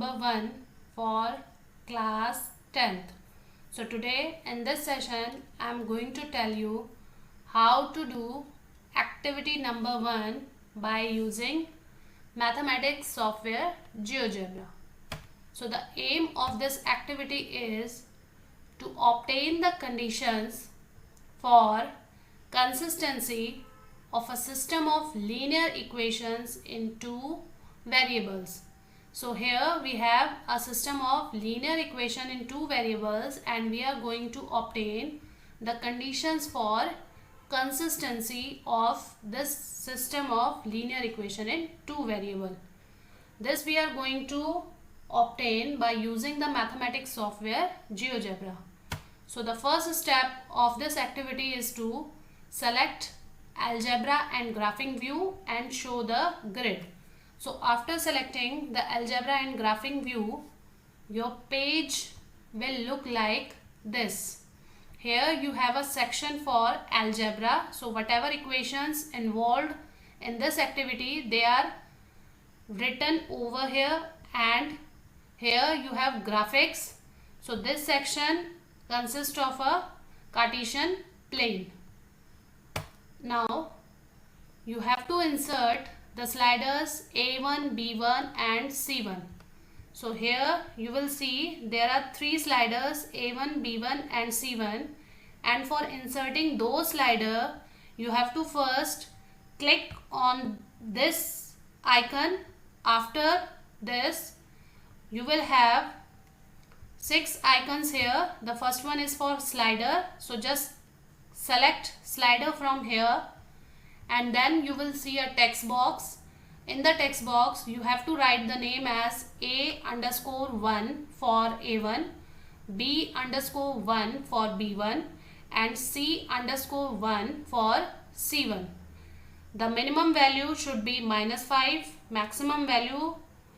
Number 1 for class 10th. So today in this session I am going to tell you how to do activity number 1 by using mathematics software GeoGebra. So the aim of this activity is to obtain the conditions for consistency of a system of linear equations in two variables. So here we have a system of linear equation in two variables and we are going to obtain the conditions for consistency of this system of linear equation in two variable. This we are going to obtain by using the mathematics software GeoGebra. So the first step of this activity is to select algebra and graphing view and show the grid. So after selecting the algebra and graphing view, your page will look like this. Here you have a section for algebra. So whatever equations involved in this activity, they are written over here, and here you have graphics. So this section consists of a Cartesian plane. Now you have to insert the sliders A1, B1 and C1. So here you will see there are three sliders A1, B1 and C1, and for inserting those slider you have to first click on this icon. After this you will have 6 icons here. The first one is for slider, so just select slider from here, and then you will see a text box. In the text box you have to write the name as A_1 for A1, B_1 for B1 and C_1 for C1. The minimum value should be -5, maximum value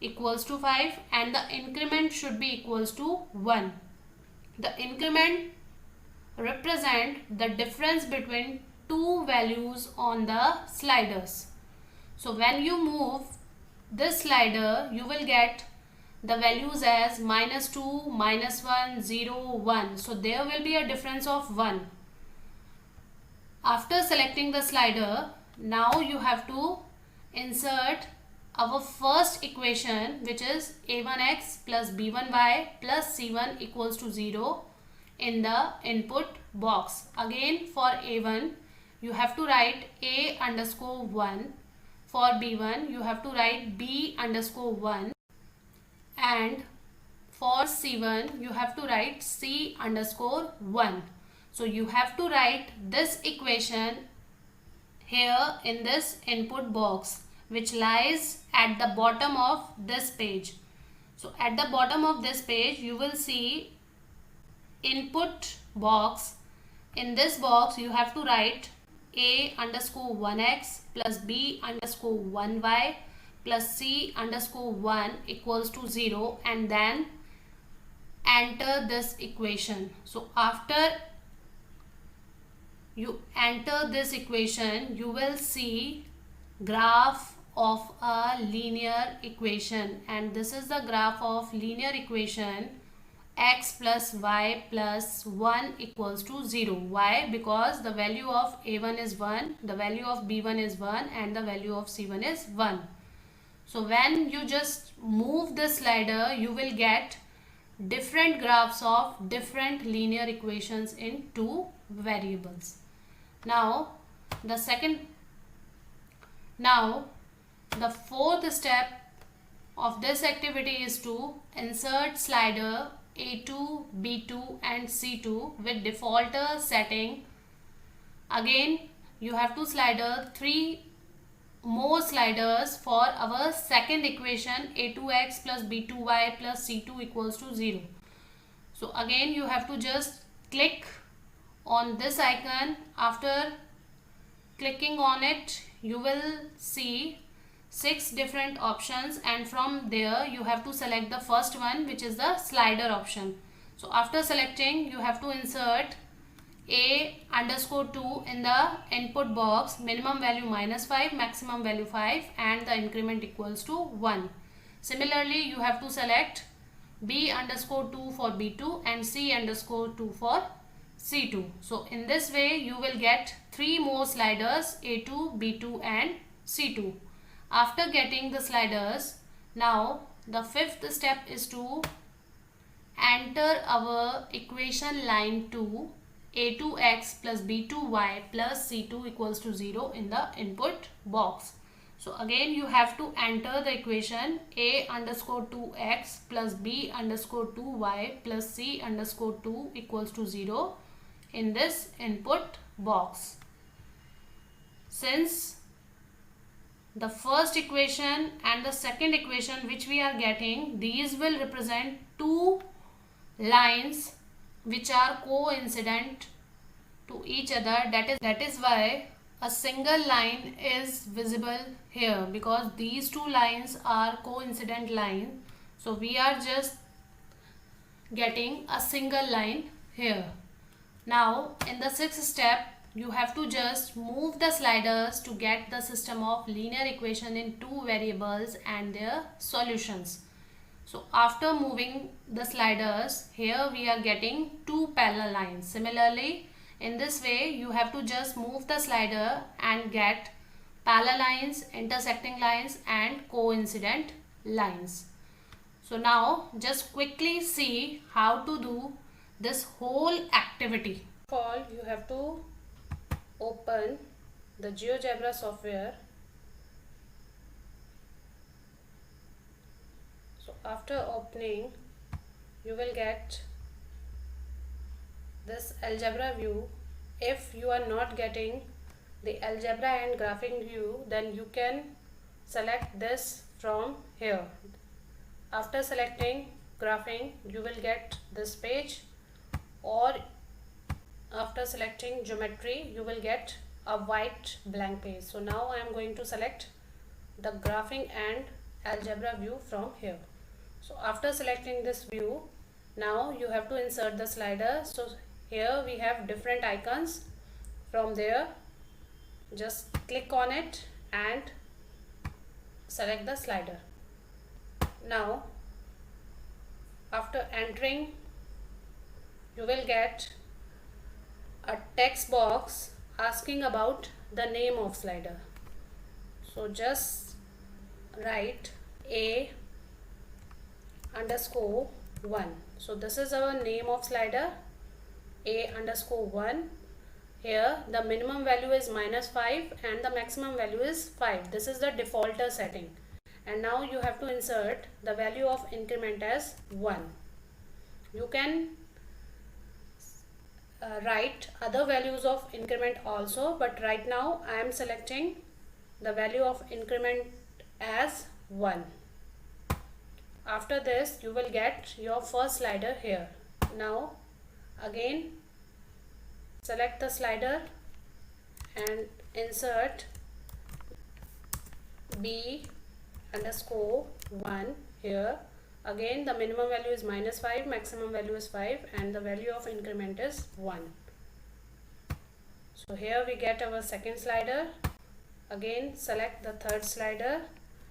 equals to 5, and the increment should be equals to 1. The increment represent the difference between two values on the sliders. So when you move this slider, you will get the values as -2, -1, 0, 1. So there will be a difference of 1. After selecting the slider, now you have to insert our first equation, which is a1x plus b1y plus c1 equals to 0 in the input box. Again for a1 you have to write a_1, for b1 you have to write b_1, and for c1 you have to write c_1. So you have to write this equation here in this input box, which lies at the bottom of this page. So at the bottom of this page you will see input box. In this box you have to write a_1x plus b_1y plus c_1 equals to 0, and then enter this equation. So after you enter this equation, you will see graph of a linear equation, and this is the graph of linear equation x plus y plus 1 equals to 0. Why? Because the value of a1 is 1, the value of b1 is 1 and the value of c1 is 1. So when you just move the slider, you will get different graphs of different linear equations in two variables. Now the fourth step of this activity is to insert slider A2, B2 and C2 with defaulter setting. Again you have to slider 3 more sliders for our second equation a2x plus b2y plus c2 equals to 0. So again you have to just click on this icon. After clicking on it you will see 6 different options, and from there you have to select the first one, which is the slider option. So after selecting you have to insert a_2 in the input box, minimum value -5, maximum value 5 and the increment equals to 1. Similarly, you have to select B underscore 2 for B2 and C underscore 2 for C2. So in this way you will get 3 more sliders, A2, B2 and C2. After getting the sliders, now the fifth step is to enter our equation line 2, A2x plus B2y plus C2 equals to 0 in the input box. So again you have to enter the equation A underscore 2x plus B underscore 2y plus C underscore 2 equals to 0 in this input box. Since the first equation and the second equation which we are getting, these will represent two lines which are coincident to each other. That is why a single line is visible here, because these two lines are coincident lines. So we are just getting a single line here. Now in the sixth step, you have to just move the sliders to get the system of linear equation in two variables and their solutions. So after moving the sliders, here we are getting two parallel lines. Similarly, in this way you have to just move the slider and get parallel lines, intersecting lines and coincident lines. So now just quickly see how to do this whole activity. First of all, you have to open the GeoGebra software. So after opening, you will get this algebra view. If you are not getting the algebra and graphing view, then you can select this from here. After selecting graphing, you will get this page, or after selecting geometry, you will get a white blank page. So now I am going to select the graphing and algebra view from here. So after selecting this view, now you have to insert the slider. So here we have different icons. From there, just click on it and select the slider. Now after entering, you will get a text box asking about the name of slider. So just write A underscore 1. So this is our name of slider, A underscore 1. Here the minimum value is -5 and the maximum value is 5. This is the defaulter setting. And now you have to insert the value of increment as 1. You can write other values of increment also, but right now I am selecting the value of increment as 1. After this, you will get your first slider here. Now again select the slider and insert B underscore 1 here. Again the minimum value is -5, maximum value is 5 and the value of increment is 1. So here we get our second slider. Again select the third slider,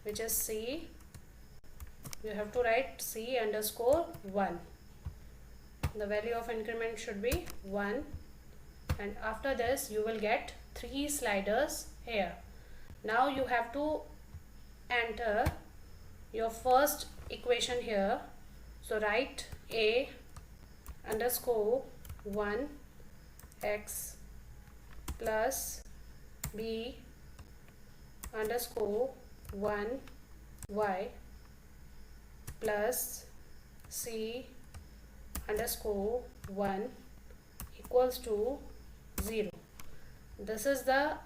which is C. You have to write C underscore 1. The value of increment should be 1. And after this you will get 3 sliders here. Now you have to enter your first equation here. So write A underscore 1 x plus B underscore 1 y plus C underscore 1 equals to 0. This is the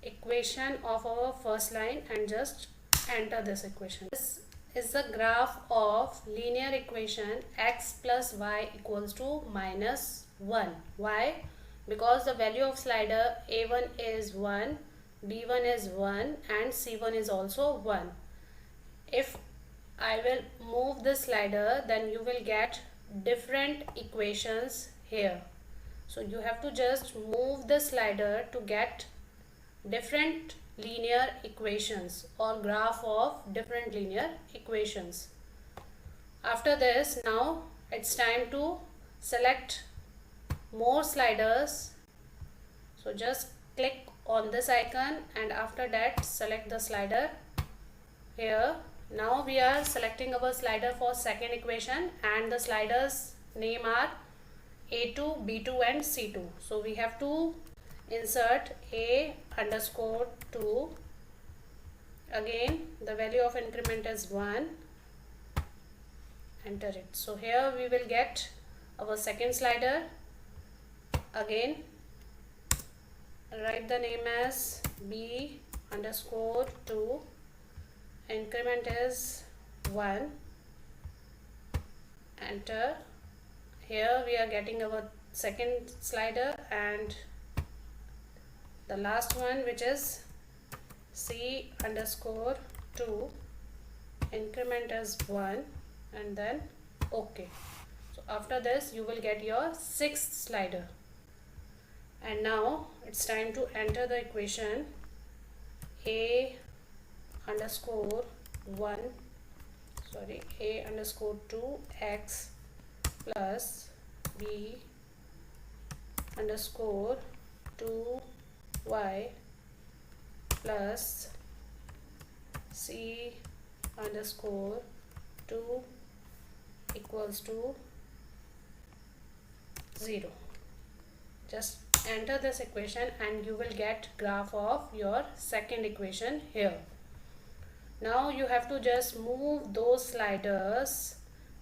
equation of our first line, and just enter this equation. This is the graph of linear equation x plus y equals to -1. Why? Because the value of slider A1 is 1, B1 is 1 and C1 is also 1. If I will move the slider, then you will get different equations here. So you have to just move the slider to get different linear equations or graph of different linear equations. After this, now it's time to select more sliders. So just click on this icon and after that select the slider here. Now we are selecting our slider for second equation and the sliders name are A2, B2 and C2. So we have to insert A_2. Again the value of increment is 1. Enter it. So here we will get our second slider. Again write the name as B_2. Increment is 1. Enter. Here we are getting our second slider and the last one, which is C_2. Increment is 1 and then OK. So after this you will get your sixth slider. And now it's time to enter the equation A_2 x plus B_2y plus C_2 equals to 0. Just enter this equation and you will get graph of your second equation here. Now you have to just move those sliders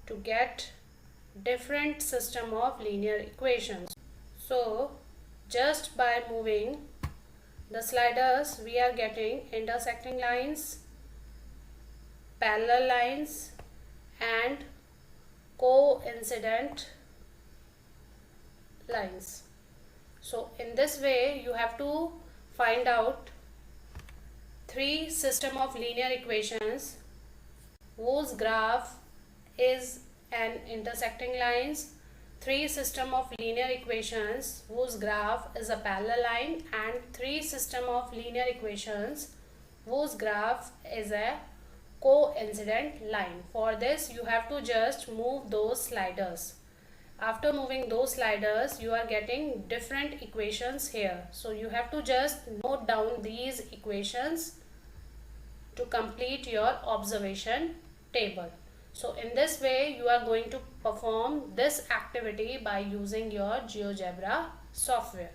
to get different system of linear equations. So just by moving the sliders we are getting intersecting lines, parallel lines and coincident lines. So in this way you have to find out three system of linear equations whose graph is an intersecting lines, three system of linear equations whose graph is a parallel line and three system of linear equations whose graph is a coincident line. For this you have to just move those sliders. After moving those sliders you are getting different equations here. So you have to just note down these equations to complete your observation table. So in this way you are going to perform this activity by using your GeoGebra software.